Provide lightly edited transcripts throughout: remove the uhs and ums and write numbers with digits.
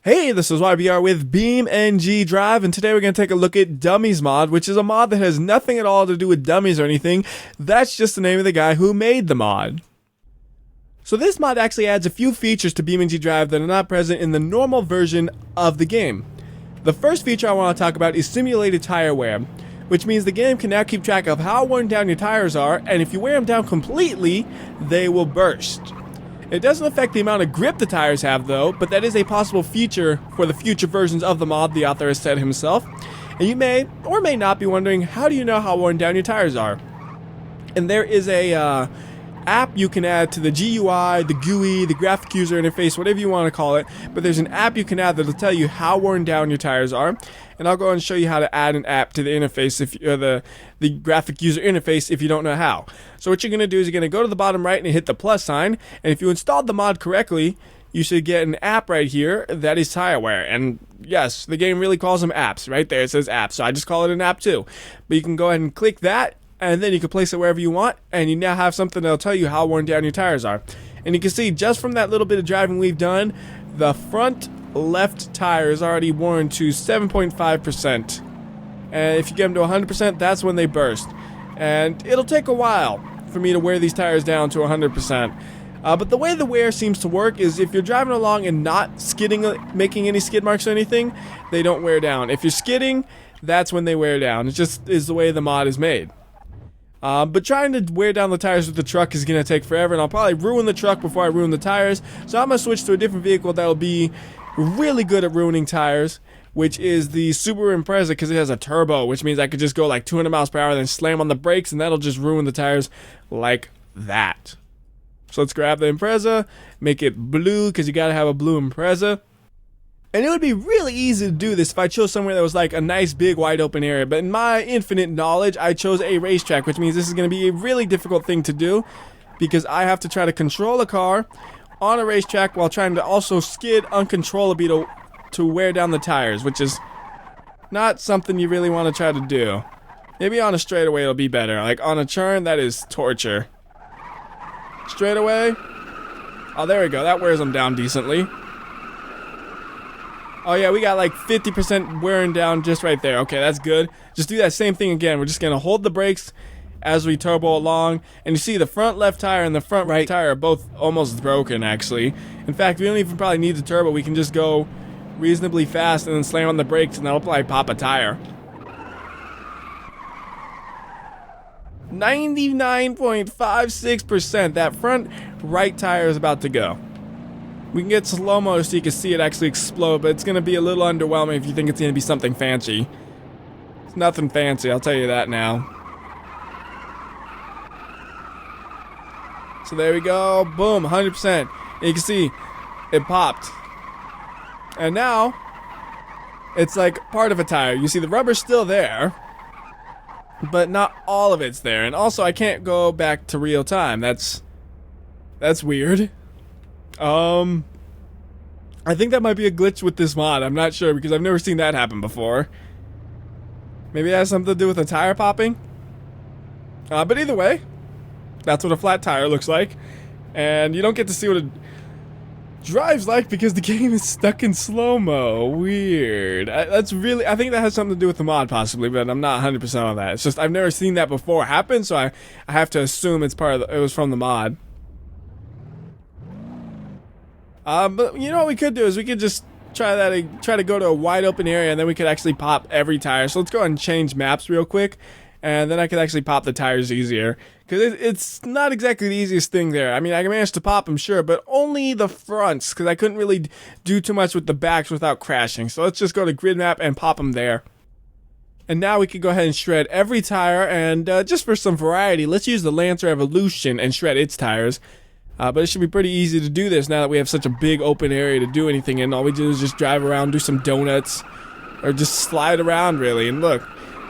Hey, this is WhyBeAre with BeamNG.drive, and today we're going to take a look at Dummiesmod, which is a mod that has nothing at all to do with dummies or anything. That's just the name of the guy who made the mod. So this mod actually adds a few features to BeamNG.drive that are not present in the normal version of the game. The first feature I want to talk about is simulated tire wear, which means the game can now keep track of how worn down your tires are, and if you wear them down completely, they will burst. It doesn't affect the amount of grip the tires have though, but that is a possible feature for the future versions of the mod, the author has said himself. And you may or may not be wondering, how do you know how worn down your tires are? And there is a app you can add to the GUI, the GUI, the graphic user interface, whatever you want to call it, but there's an app you can add that'll tell you how worn down your tires are. And I'll go and show you how to add an app to the interface, if the graphic user interface, if you don't know how. So what you're going to do is you're going to go to the bottom right and hit the plus sign, and if you installed the mod correctly, you should get an app right here that is tire wear. And yes, the game really calls them apps. Right there it says apps, so I just call it an app too. But you can go ahead and click that, and then you can place it wherever you want, and you now have something that'll tell you how worn down your tires are. And you can see just from that little bit of driving we've done, the front left tire is already worn to 7.5%. And if you get them to 100%, that's when they burst. And it'll take a while for me to wear these tires down to 100%. But the way the wear seems to work is if you're driving along and not skidding, making any skid marks or anything, they don't wear down. If you're skidding, that's when they wear down. It just is the way the mod is made. But trying to wear down the tires with the truck is going to take forever, and I'll probably ruin the truck before I ruin the tires. So I'm going to switch to a different vehicle that'll be really good at ruining tires, which is the Subaru Impreza, because it has a turbo, which means I could just go like 200 miles per hour, then slam on the brakes, and that'll just ruin the tires like that. So let's grab the Impreza, make it blue, because you got to have a blue Impreza. And it would be really easy to do this if I chose somewhere that was like a nice big wide open area, but in my infinite knowledge I chose a racetrack, which means this is going to be a really difficult thing to do because I have to try to control a car on a racetrack while trying to also skid uncontrollably to wear down the tires, which is not something you really want to try to do. Maybe on a straightaway it'll be better. Like on a turn, that is torture. Straightaway. Oh, there we go. That wears them down decently. Oh yeah, we got like 50% wearing down just right there. Okay, that's good. Just do that same thing again. We're just going to hold the brakes as we turbo along. And you see the front left tire and the front right tire are both almost broken, actually. In fact, we don't even probably need the turbo. We can just go reasonably fast and then slam on the brakes, and that'll probably pop a tire. 99.56%. That front right tire is about to go. We can get slow-mo so you can see it actually explode, but it's going to be a little underwhelming if you think it's going to be something fancy. It's nothing fancy, I'll tell you that now. So there we go, boom, 100%. And you can see it popped. And now, it's like part of a tire. You see the rubber's still there, but not all of it's there. And also, I can't go back to real time. That's weird. I think that might be a glitch with this mod. I'm not sure because I've never seen that happen before. Maybe it has something to do with the tire popping. But either way, that's what a flat tire looks like. And you don't get to see what it drives like because the game is stuck in slow-mo. Weird. I think that has something to do with the mod possibly, but I'm not 100% on that. It's just I've never seen that before happen, so I have to assume it's it was from the mod. But you know what we could do is we could just try to go to a wide open area, and then we could actually pop every tire. So let's go ahead and change maps real quick, and then I could actually pop the tires easier. Because it's not exactly the easiest thing there. I mean, I managed to pop them, sure, but only the fronts, because I couldn't really do too much with the backs without crashing. So let's just go to grid map and pop them there. And now we can go ahead and shred every tire, and just for some variety, let's use the Lancer Evolution and shred its tires. But it should be pretty easy to do this now that we have such a big open area to do anything in. All we do is just drive around, do some donuts, or just slide around really. And look,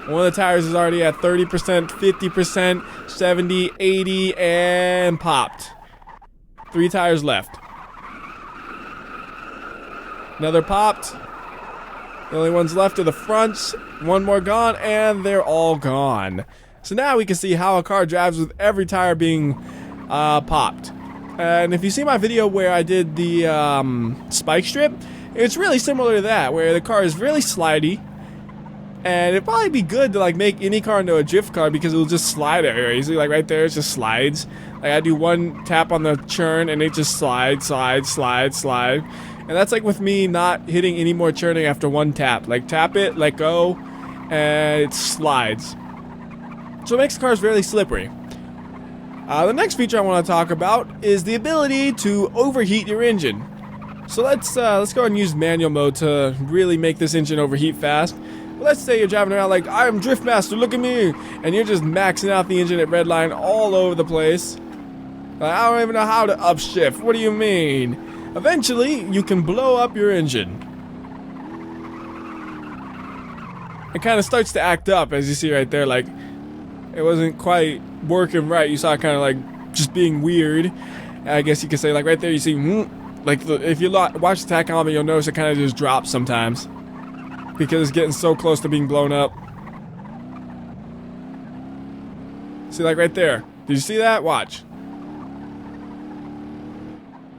one of the tires is already at 30%, 50%, 70, 80, and popped. 3 tires left. Another popped. The only ones left are the fronts. 1 more gone, and they're all gone. So now we can see how a car drives with every tire being popped. And if you see my video where I did the spike strip, it's really similar to that, where the car is really slidey. And it'd probably be good to like make any car into a drift car because it'll just slide very easily. Like right there, it just slides. Like I do one tap on the churn and it just slides, slide, slide, slide. And that's like with me not hitting any more churning after one tap. Like tap it, let go, and it slides. So it makes the cars really slippery. The next feature I want to talk about is the ability to overheat your engine. So let's go and use manual mode to really make this engine overheat fast. Let's say you're driving around like, I'm Drift Master, look at me, and you're just maxing out the engine at redline all over the place. Like, I don't even know how to upshift. What do you mean? Eventually, you can blow up your engine. It kind of starts to act up, as you see right there, like it wasn't quite working right. You saw it kind of like just being weird. I guess you could say, like right there, you see, like if you watch the tachometer, you'll notice it kind of just drops sometimes because it's getting so close to being blown up. See, like right there. Did you see that? Watch.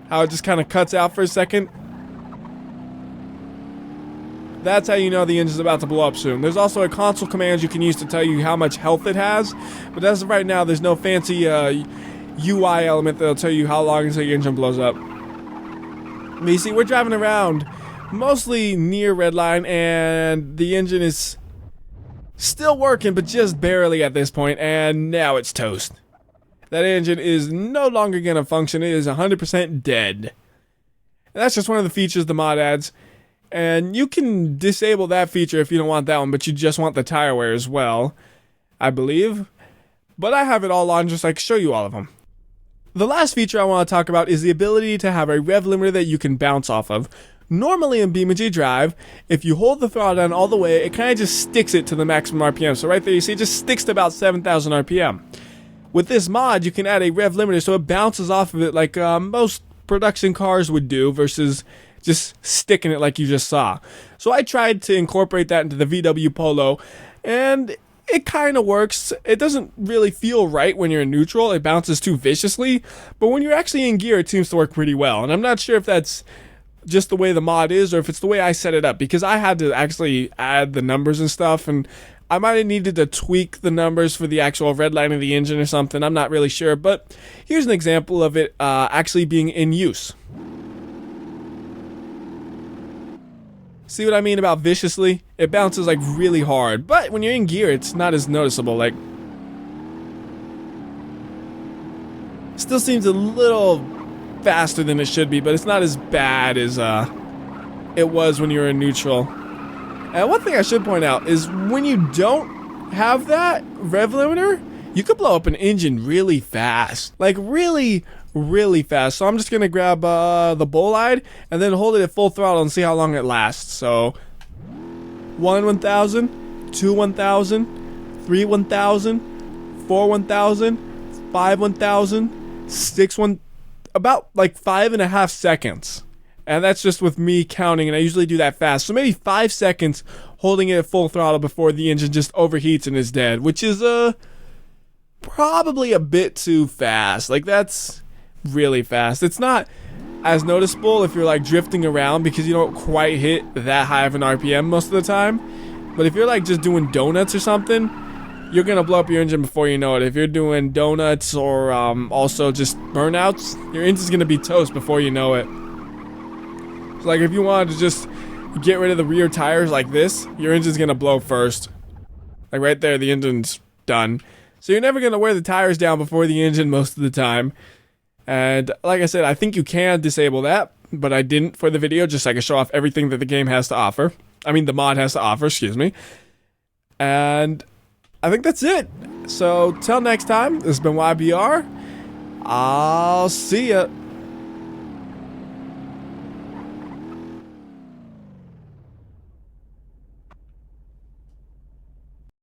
How it just kind of cuts out for a second. That's how you know the engine's about to blow up soon. There's also a console command you can use to tell you how much health it has, but as of right now, there's no fancy UI element that'll tell you how long until your engine blows up. But you see, we're driving around mostly near redline, and the engine is still working, but just barely at this point, and now it's toast. That engine is no longer going to function. It is 100% dead. And that's just one of the features the mod adds. And you can disable that feature if you don't want that one, but you just want the tire wear as well, I believe. But I have it all on just so I can show you all of them. The last feature I want to talk about is the ability to have a rev limiter that you can bounce off of. Normally in BeamNG.drive, if you hold the throttle down all the way, it kind of just sticks it to the maximum RPM. So right there you see it just sticks to about 7,000 RPM. With this mod, you can add a rev limiter so it bounces off of it like most production cars would do versus just sticking it like you just saw. So I tried to incorporate that into the VW Polo, and it kind of works. It doesn't really feel right when you're in neutral. It bounces too viciously, but when you're actually in gear, it seems to work pretty well. And I'm not sure if that's just the way the mod is or if it's the way I set it up, because I had to actually add the numbers and stuff, and I might have needed to tweak the numbers for the actual red line of the engine or something. I'm not really sure, but here's an example of it actually being in use. See what I mean about viciously? It bounces like really hard, but when you're in gear, it's not as noticeable. Like, still seems a little faster than it should be, but it's not as bad as it was when you were in neutral. And one thing I should point out is when you don't have that rev limiter, you could blow up an engine really fast. Like really, really fast. So I'm just going to grab the bolide and then hold it at full throttle and see how long it lasts. So 1 1000, 2 1000, 3 1000, 4 1000, 5 1000, 6 1, about like 5.5 seconds. And that's just with me counting, and I usually do that fast. So maybe 5 seconds holding it at full throttle before the engine just overheats and is dead, which is probably a bit too fast. Like, that's really fast. It's not as noticeable if you're like drifting around because you don't quite hit that high of an RPM most of the time. But if you're like just doing donuts or something, you're gonna blow up your engine before you know it. If you're doing donuts or also just burnouts, your engine's gonna be toast before you know it. So like if you wanted to just get rid of the rear tires like this, your engine's gonna blow first. Like right there, the engine's done. So you're never gonna wear the tires down before the engine most of the time. And like I said, I think you can disable that, but I didn't for the video, just so I can show off everything that the game has to offer. I mean, the mod has to offer, excuse me. And I think that's it. So till next time, this has been WhyBeAre. I'll see ya.